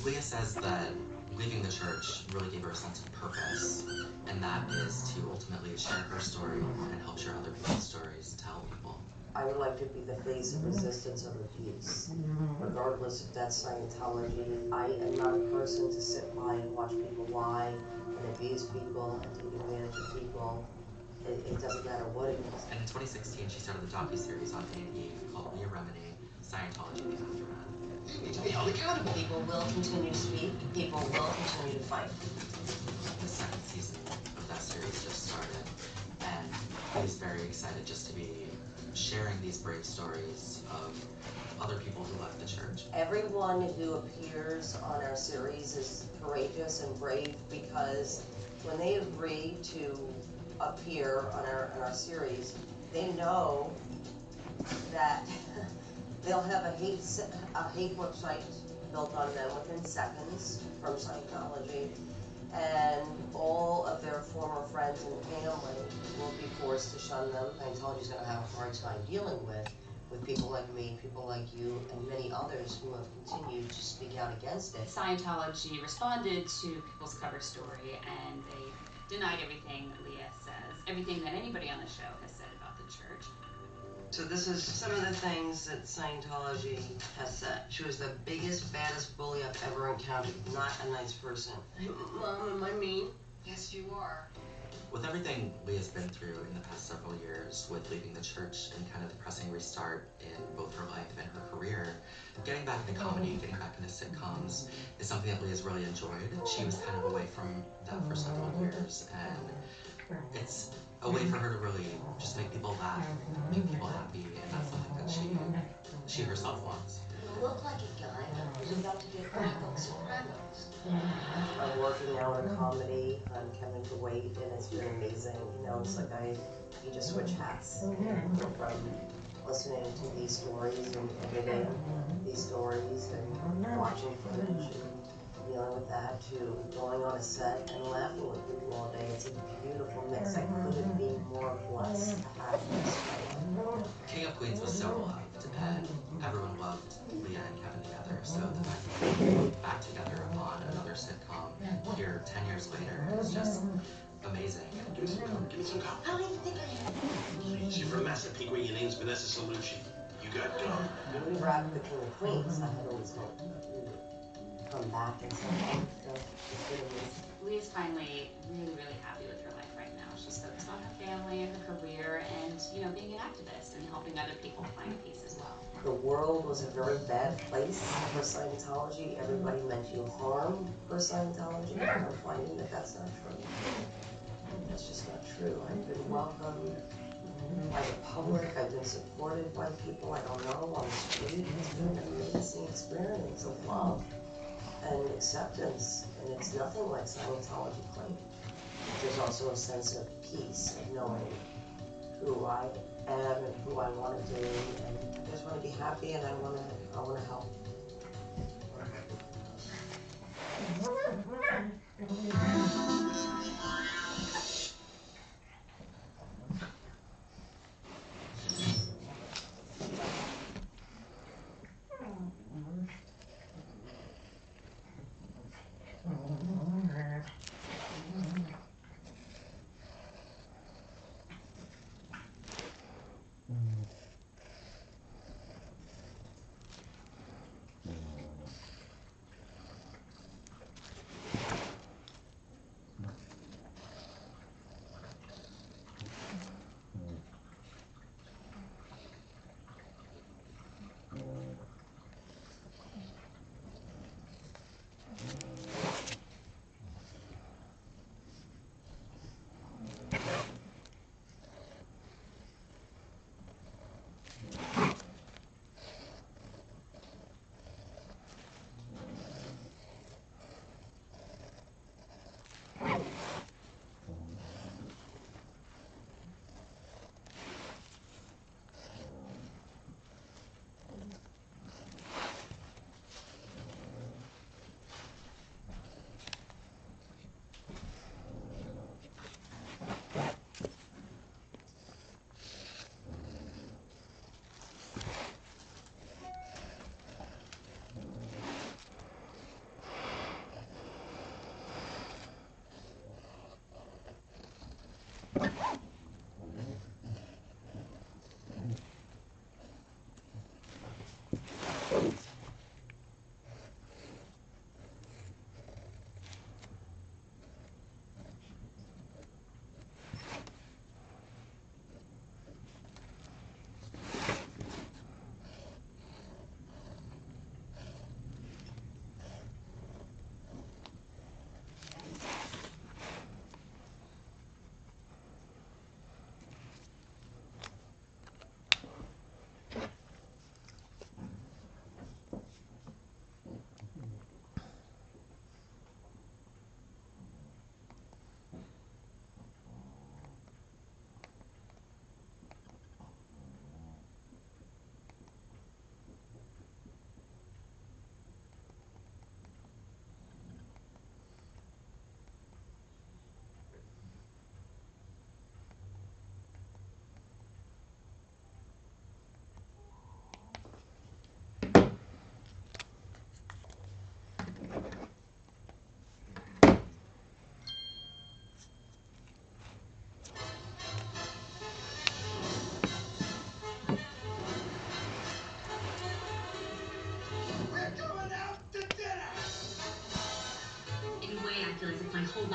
Leah says that leaving the church really gave her a sense of purpose, and that is to ultimately share her story and help share other people's stories to help people. I would like to be the face of resistance of abuse, regardless if that's Scientology. I am not a person to sit by and watch people lie and abuse people and take advantage of people. It doesn't matter what it is. And in 2016, she started the docuseries on A&E called Leah Remini, Scientology: The Aftermath. You need to be held accountable. People will continue to speak. People will continue to fight. The second season of that series just started, and I was very excited just to be sharing these brave stories of other people who left the church. Everyone who appears on our series is courageous and brave, because when they agree to appear on our series, they know that they'll have a hate website built on them within seconds from Scientology, and all of their former friends and family will be forced to shun them. Scientology's going to have a hard time dealing with people like me, people like you, and many others who have continued to speak out against it. Scientology responded to people's cover story, and they denied everything Leah says, everything that anybody on the show has said about the church. So this is some of the things that Scientology has said. She was the biggest, baddest bully I've ever encountered. Not a nice person. Mom, am I mean? Yes, you are. With everything Leah's been through in the past several years, with leaving the church and kind of the pressing restart in both her life and her career, getting back into comedy, getting back into sitcoms is something that Leah's really enjoyed. She was kind of away from that for several years, and it's a way for her to really just make people laugh, make people happy, and that's something that she herself wants. You look like a guy who's about to get back on Sopranos. I'm working now on a comedy. I'm coming to wait, and it's been amazing. You know, it's like you just switch hats. From listening to these stories and editing these stories and watching footage and dealing with that, to going on a set and laughing with people all day. It's a beautiful mix. I couldn't be more blessed to have this. King of Queens was so beloved, and everyone loved Leah and Kevin together, so the fact that they're back together on another sitcom here 10 years later is just amazing. Give me some coke. Give me some coke. I don't even think I have. Please, you're from Massapequa. Your name's Vanessa Salucci. You got gum. When we wrapped the King of Queens, I had always hoped that we would come back and say, so it's been amazing. Leah's finally really, really happy with her life right now. She's focused on her family and her career and, you know, being an activist and helping other people find peace as well. The world was a very bad place for Scientology. Everybody meant you harm for Scientology. I'm finding that that's not true. That's just not true. I've been welcomed by the public. I've been supported by people I don't know on the street. It's been an amazing experience of love and acceptance, and it's nothing like Scientology claimed. There's also a sense of peace, of knowing who I am and who I want to be, and I just want to be happy, and I want to help.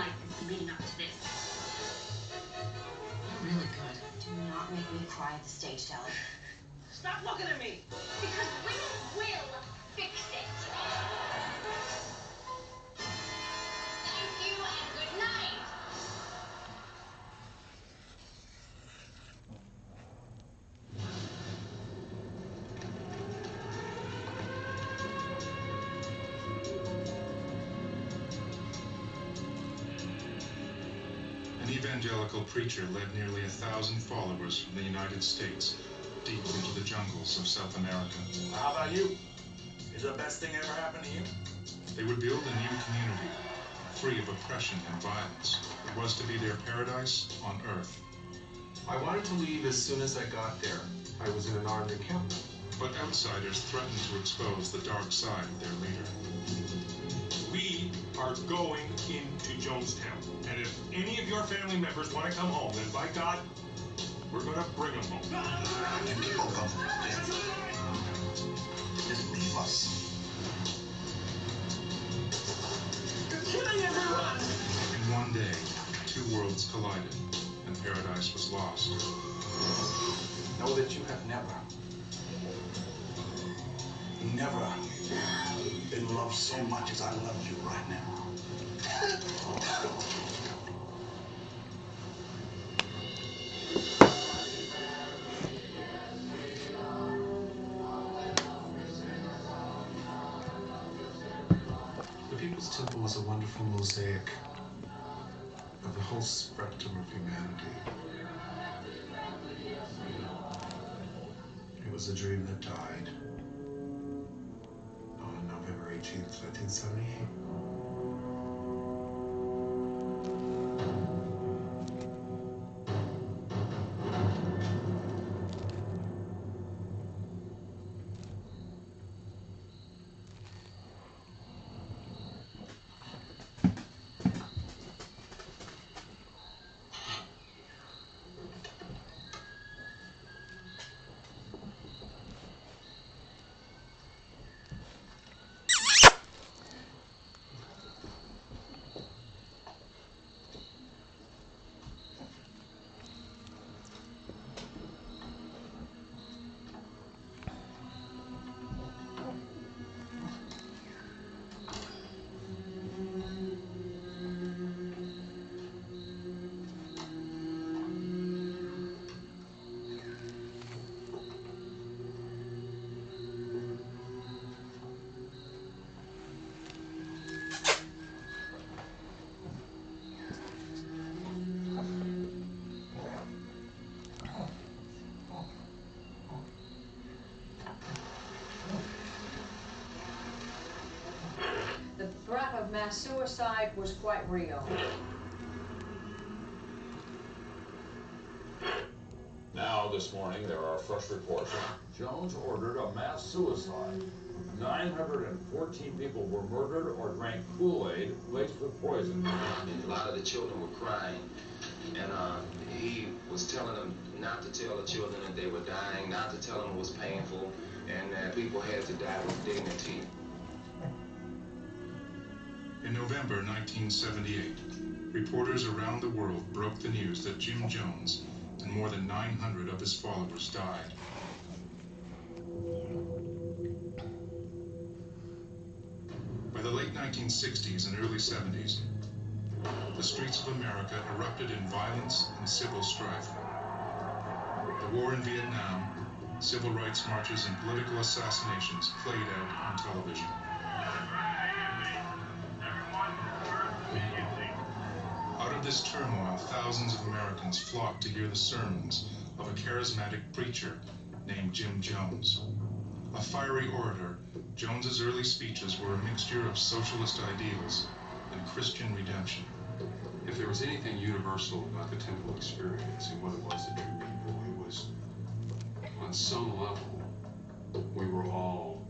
life has been leading up to this. Really good. Do not make me cry at the stage, Sally. Stop looking at me! Because women will fix it. Thank you and good night. An evangelical preacher led nearly 1,000 followers from the United States deep into the jungles of South America. How about you? Is the best thing ever happened to you? They would build a new community, free of oppression and violence. It was to be their paradise on earth. I wanted to leave as soon as I got there. I was in an armed encampment. But outsiders threatened to expose the dark side of their leader. We are going into Jonestown. And if any of your family members want to come home, then by God, we're going to bring them home. You people come from just leave us. You're killing everyone! In one day, two worlds collided, and paradise was lost. Know that you have never been loved so much as I love you right now. The People's Temple was a wonderful mosaic of the whole spectrum of humanity. It was a dream that died on November 18th, 1978. The threat of mass suicide was quite real. Now, this morning, there are fresh reports. Jones ordered a mass suicide. 914 people were murdered or drank Kool-Aid laced with poison. And a lot of the children were crying. And he was telling them not to tell the children that they were dying, not to tell them it was painful, and that people had to die with dignity. In November 1978, reporters around the world broke the news that Jim Jones and more than 900 of his followers died. By the late 1960s and early 70s, the streets of America erupted in violence and civil strife. The war in Vietnam, civil rights marches, and political assassinations played out on television. Out of this turmoil, thousands of Americans flocked to hear the sermons of a charismatic preacher named Jim Jones. A fiery orator, Jones's early speeches were a mixture of socialist ideals and Christian redemption. If there was anything universal about the temple experience and what it was that drew people, it was, on some level, we were all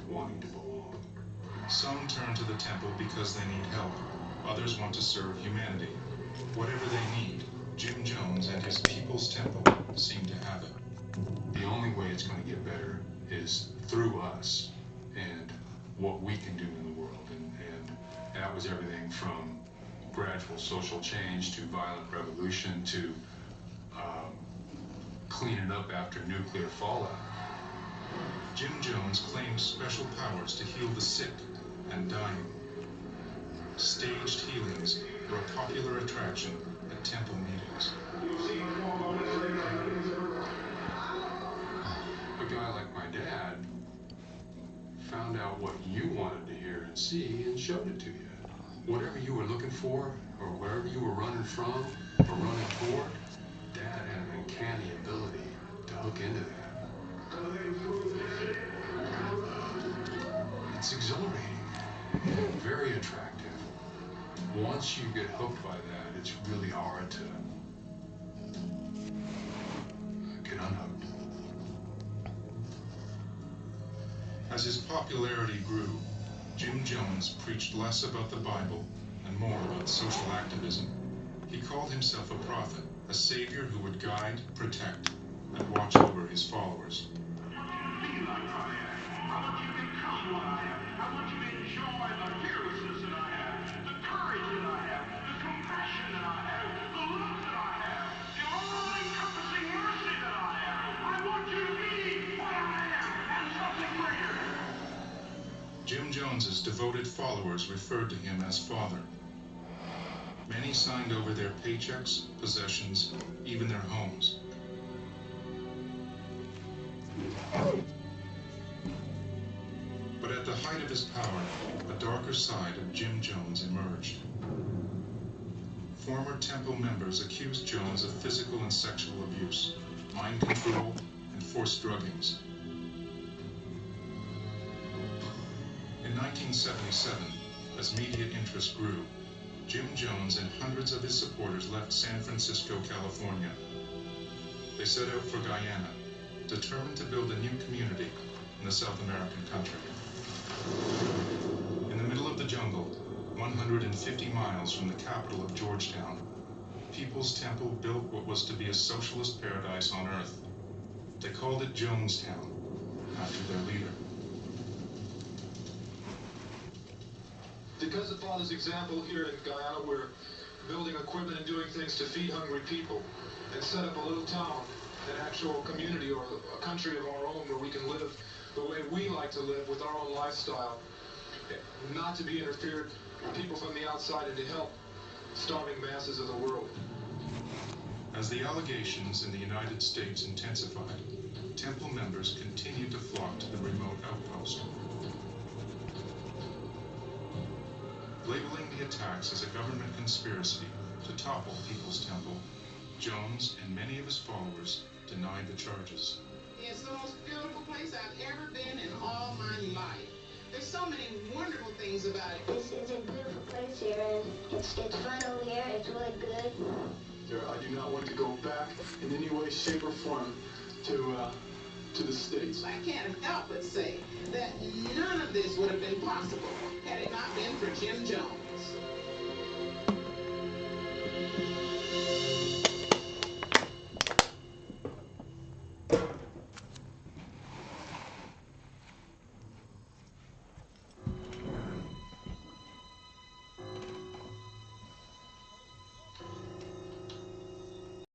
wanting to belong. Some turn to the temple because they need help. Others want to serve humanity. Whatever they need, Jim Jones and his People's Temple seem to have it. The only way it's going to get better is through us and what we can do in the world. And that was everything from gradual social change to violent revolution to cleaning up after nuclear fallout. Jim Jones claimed special powers to heal the sick and dying. Staged healings were a popular attraction at temple meetings. A guy like my dad found out what you wanted to hear and see and showed it to you. Whatever you were looking for, or wherever you were running from, or running toward, Dad had an uncanny ability to hook into that. It's exhilarating, very attractive. Once you get hooked by that, it's really hard to get unhooked. As his popularity grew, Jim Jones preached less about the Bible and more about social activism. He called himself a prophet, a savior who would guide, protect, and watch over his followers. Jim Jones's devoted followers referred to him as Father. Many signed over their paychecks, possessions, even their homes. But at the height of his power, a darker side of Jim Jones emerged. Former temple members accused Jones of physical and sexual abuse, mind control, and forced druggings. In 1977, as media interest grew, Jim Jones and hundreds of his supporters left San Francisco, California. They set out for Guyana, determined to build a new community in the South American country. In the middle of the jungle, 150 miles from the capital of Georgetown, People's Temple built what was to be a socialist paradise on earth. They called it Jonestown, after their leader. Because of Father's example here in Guyana, we're building equipment and doing things to feed hungry people and set up a little town, an actual community or a country of our own where we can live the way we like to live with our own lifestyle, not to be interfered with people from the outside and to help starving masses of the world. As the allegations in the United States intensified, temple members continued to flock to the remote outpost. Labeling the attacks as a government conspiracy to topple People's Temple, Jones and many of his followers denied the charges. It's the most beautiful place I've ever been in all my life. There's so many wonderful things about it. This is a beautiful place here, and it's fun over here. It's really good. I do not want to go back in any way, shape, or form to the States. I can't help but say that none of this would have been possible had it not been for Jim Jones.